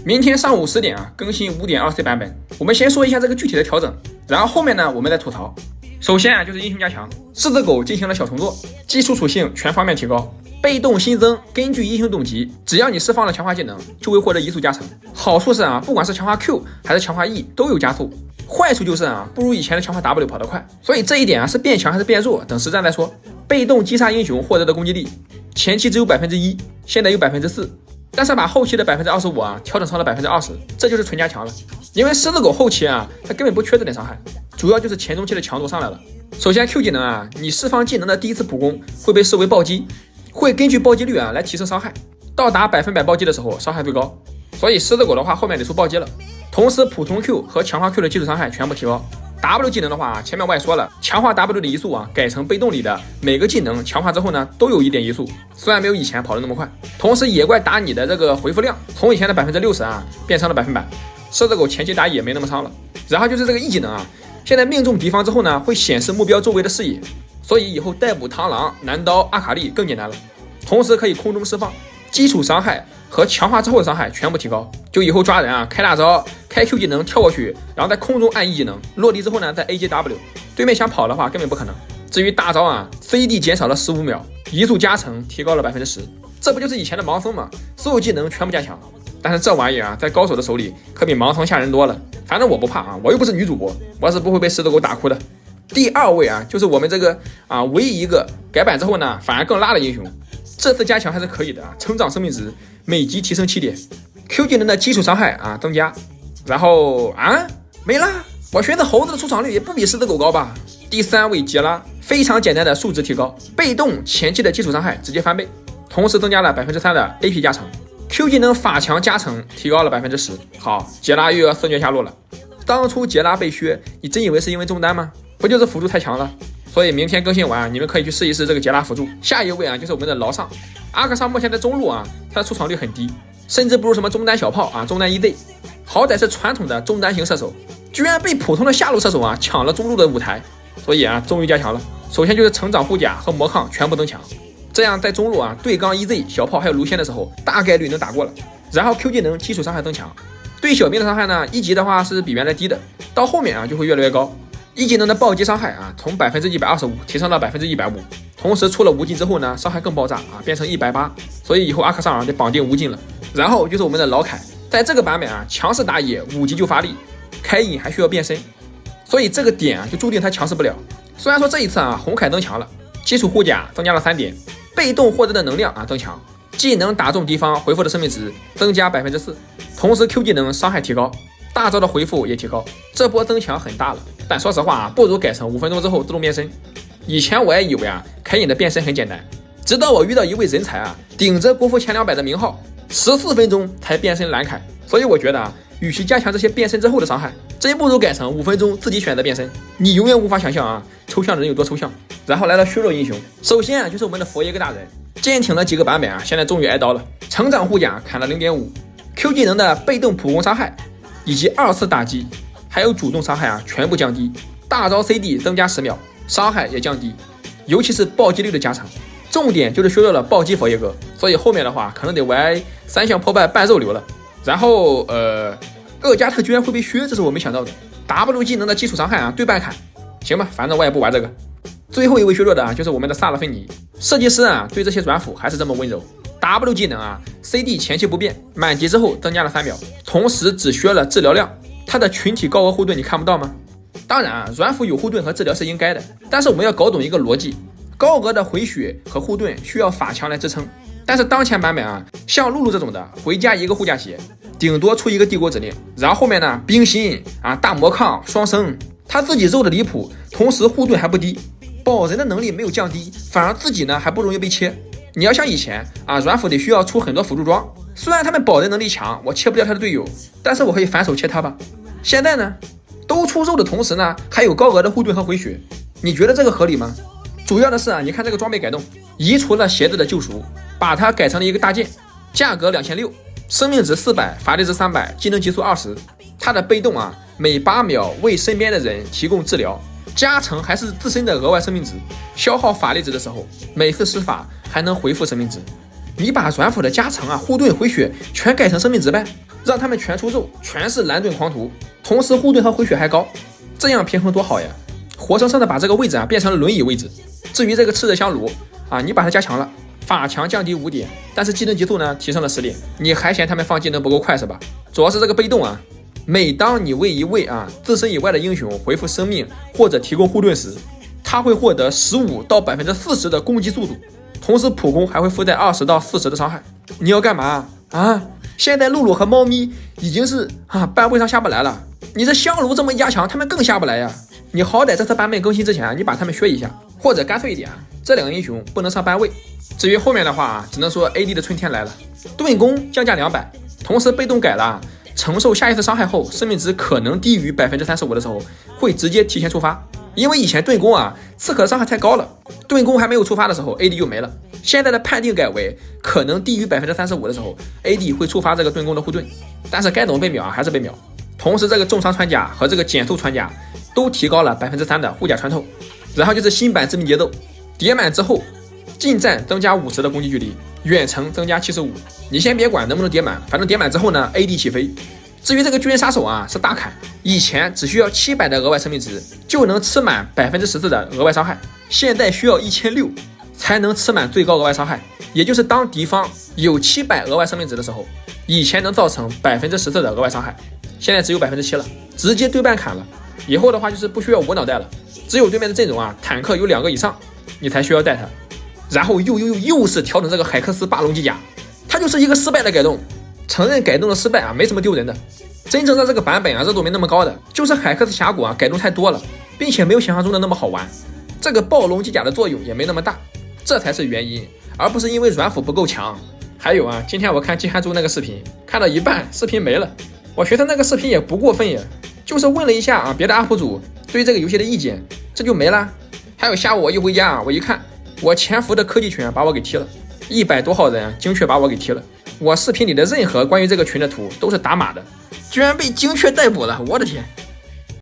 明天上午10点啊，更新5.2C 版本。我们先说一下这个具体的调整，然后后面呢，我们再吐槽。首先啊，就是英雄加强，狮子狗进行了小重做，基础属性全方面提高，被动新增，根据英雄等级，只要你释放了强化技能，就会获得移速加成。好处是啊，不管是强化 Q 还是强化 E 都有加速。坏处就是啊，不如以前的强化 W 跑得快。所以这一点啊，是变强还是变弱，等实战再说。被动击杀英雄获得的攻击力，前期只有 1%， 现在有 4%。但是把后期的 25% 啊调整成了 20%， 这就是纯加强了。因为狮子狗后期啊，它根本不缺这点伤害，主要就是前中期的强度上来了。首先 Q 技能啊，你释放技能的第一次普攻会被视为暴击，会根据暴击率啊来提升伤害，到达100%暴击的时候伤害最高。所以狮子狗的话后面得出暴击了。同时普通 Q 和强化 Q 的基础伤害全部提高。W 技能的话，前面我也说了，强化 W 的移速啊，改成被动里的每个技能强化之后呢，都有1点移速，虽然没有以前跑得那么快。同时野怪打你的这个回复量，从以前的60%啊，变成了100%。狮子狗前期打野没那么伤了。然后就是这个 E 技能啊，现在命中敌方之后呢，会显示目标周围的视野，所以以后逮捕螳螂、男刀、阿卡丽更简单了。同时可以空中释放，基础伤害和强化之后的伤害全部提高。就以后抓人啊，开大招，开 Q 技能跳过去，然后在空中按 E 技能，落地之后呢再 AJW， 对面想跑的话根本不可能。至于大招啊 ，CD 减少了15秒，移速加成提高了10%，这不就是以前的盲僧吗？所有技能全部加强。但是这玩意儿啊，在高手的手里可比盲僧吓人多了。反正我不怕啊，我又不是女主播，我是不会被狮子狗打哭的。第2位啊，就是我们这个啊唯一一个改版之后呢，反而更拉的英雄。这次加强还是可以的啊，成长生命值每级提升7点。Q 技能的基础伤害啊增加，然后啊没了。我觉得猴子的出场率也不比狮子狗高吧。第3位杰拉，非常简单的数值提高，被动前期的基础伤害直接翻倍，同时增加了3%的 AP 加成。Q 技能法强加成提高了10%。好，杰拉又要肆虐下路了。当初杰拉被削，你真以为是因为中单吗？不就是辅助太强了？所以明天更新完，你们可以去试一试这个杰拉辅助。下一位啊，就是我们的劳尚。阿克尚目前在中路啊，他的出场率很低，甚至不如什么中单小炮啊、中单 EZ， 好歹是传统的中单型射手，居然被普通的下路射手啊抢了中路的舞台。所以啊，终于加强了。首先就是成长护甲和魔抗全部增强，这样在中路啊对刚 EZ 小炮还有卢仙的时候，大概率能打过了。然后 Q 技能基础伤害增强，对小兵的伤害呢，1级的话是比原来低的，到后面啊就会越来越高。1技能的暴击伤害啊，从125%提升到150%，同时出了无尽之后呢，伤害更爆炸啊，变成180%。所以以后阿克尚尔得绑定无尽了。然后就是我们的老凯，在这个版本啊，强势打野5级就发力，开隐还需要变身，所以这个点啊就注定他强势不了。虽然说这一次啊，红凯增强了，基础护甲增加了3点，被动获得的能量啊增强，技能打中敌方回复的生命值增加4%，同时 Q 技能伤害提高，大招的回复也提高，这波增强很大了。但说实话啊，不如改成5分钟之后自动变身。以前我也以为啊，开隐的变身很简单，直到我遇到一位人才啊，顶着国服前200的名号，14分钟才变身蓝凯。所以我觉得啊，与其加强这些变身之后的伤害，真不如改成5分钟自己选择变身。你永远无法想象啊，抽象的人有多抽象。然后来到削弱英雄，首先啊就是我们的佛耶格大人，坚挺了几个版本啊，现在终于挨刀了。成长护甲砍了 0.5， Q 技能的被动普攻伤害以及2次打击还有主动伤害啊全部降低，大招 CD 增加10秒，伤害也降低，尤其是暴击率的加成。重点就是削弱了暴击佛耶格，所以后面的话可能得玩3项破败半肉流了。然后厄加特居然会被削，这是我没想到的。W 技能的基础伤害啊对半砍，行吧，反正我也不玩这个。最后一位削弱的啊就是我们的萨勒芬尼，设计师啊对这些软辅还是这么温柔。W 技能啊 CD 前期不变，满级之后增加了3秒，同时只削了治疗量，它的群体高额护盾你看不到吗？当然啊，软辅有护盾和治疗是应该的，但是我们要搞懂一个逻辑，高额的回血和护盾需要法强来支撑。但是当前版本啊，像露露这种的回家一个护甲鞋，顶多出一个帝国指令，然后后面呢冰心啊、大魔抗、双生，他自己肉的离谱，同时护盾还不低，保人的能力没有降低，反而自己呢还不容易被切。你要像以前啊，软辅得需要出很多辅助装，虽然他们保人能力强，我切不掉他的队友，但是我可以反手切他吧。现在呢，都出肉的同时呢，还有高额的护盾和回血，你觉得这个合理吗？主要的是啊，你看这个装备改动，移除了鞋子的救赎，把它改成了一个大剑，价格2600，生命值400，法力值300，技能级数20。它的被动啊，每8秒为身边的人提供治疗，加成还是自身的额外生命值，消耗法力值的时候，每次施法还能回复生命值。你把软辅的加成啊、护盾、回血全改成生命值呗，让他们全出肉，全是蓝盾狂徒，同时护盾和回血还高，这样平衡多好呀！活生生的把这个位置变成了轮椅位置。至于这个炽热香炉你把它加强了，法强降低5点，但是技能级数呢提升了10点，你还嫌他们放技能不够快是吧？主要是这个被动每当你为一位自身以外的英雄恢复生命或者提供护盾时，他会获得15到40%的攻击速度，同时普攻还会附带20到40的伤害。你要干嘛现在露露和猫咪已经是班位上下不来了，你这香炉这么压强，他们更下不来呀！你好歹这次版本更新之前，你把他们削一下，或者干脆一点，这2个英雄不能上班位。至于后面的话只能说 AD 的春天来了，盾攻降价200，同时被动改了，承受下一次伤害后生命值可能低于35%的时候，会直接提前触发。因为以前盾攻刺客的伤害太高了，盾攻还没有触发的时候 AD 就没了。现在的判定改为可能低于35%的时候 AD 会触发这个盾攻的护盾，但是该怎么被秒还是被秒。同时这个重伤穿甲和这个减速穿甲都提高了3%的护甲穿透。然后就是新版致命节奏，叠满之后近战增加50的攻击距离，远程增加75。你先别管能不能叠满，反正叠满之后呢 AD 起飞。至于这个巨人杀手是大砍，以前只需要700的额外生命值就能吃满14%的额外伤害，现在需要1600才能吃满最高额外伤害。也就是当敌方有700额外生命值的时候，以前能造成14%的额外伤害，现在只有7%了，直接对半砍了。以后的话就是不需要无脑带了，只有对面的阵容坦克有2个以上你才需要带它。然后又是调整这个海克斯霸龙机甲，它就是一个失败的改动。承认改动的失败没什么丢人的，真正让这个版本热度没那么高的就是海克斯峡谷改动太多了，并且没有想象中的那么好玩，这个暴龙机甲的作用也没那么大，这才是原因，而不是因为软辅不够强。还有今天我看金汉珠那个视频，看到一半视频没了，我觉得那个视频也不过分呀，就是问了一下别的 UP 主对这个游戏的意见，这就没了。还有下午我一回家我一看，我潜伏的科技群把我给踢了，100多号人精确把我给踢了。我视频里的任何关于这个群的图都是打码的，居然被精确逮捕了，我的天！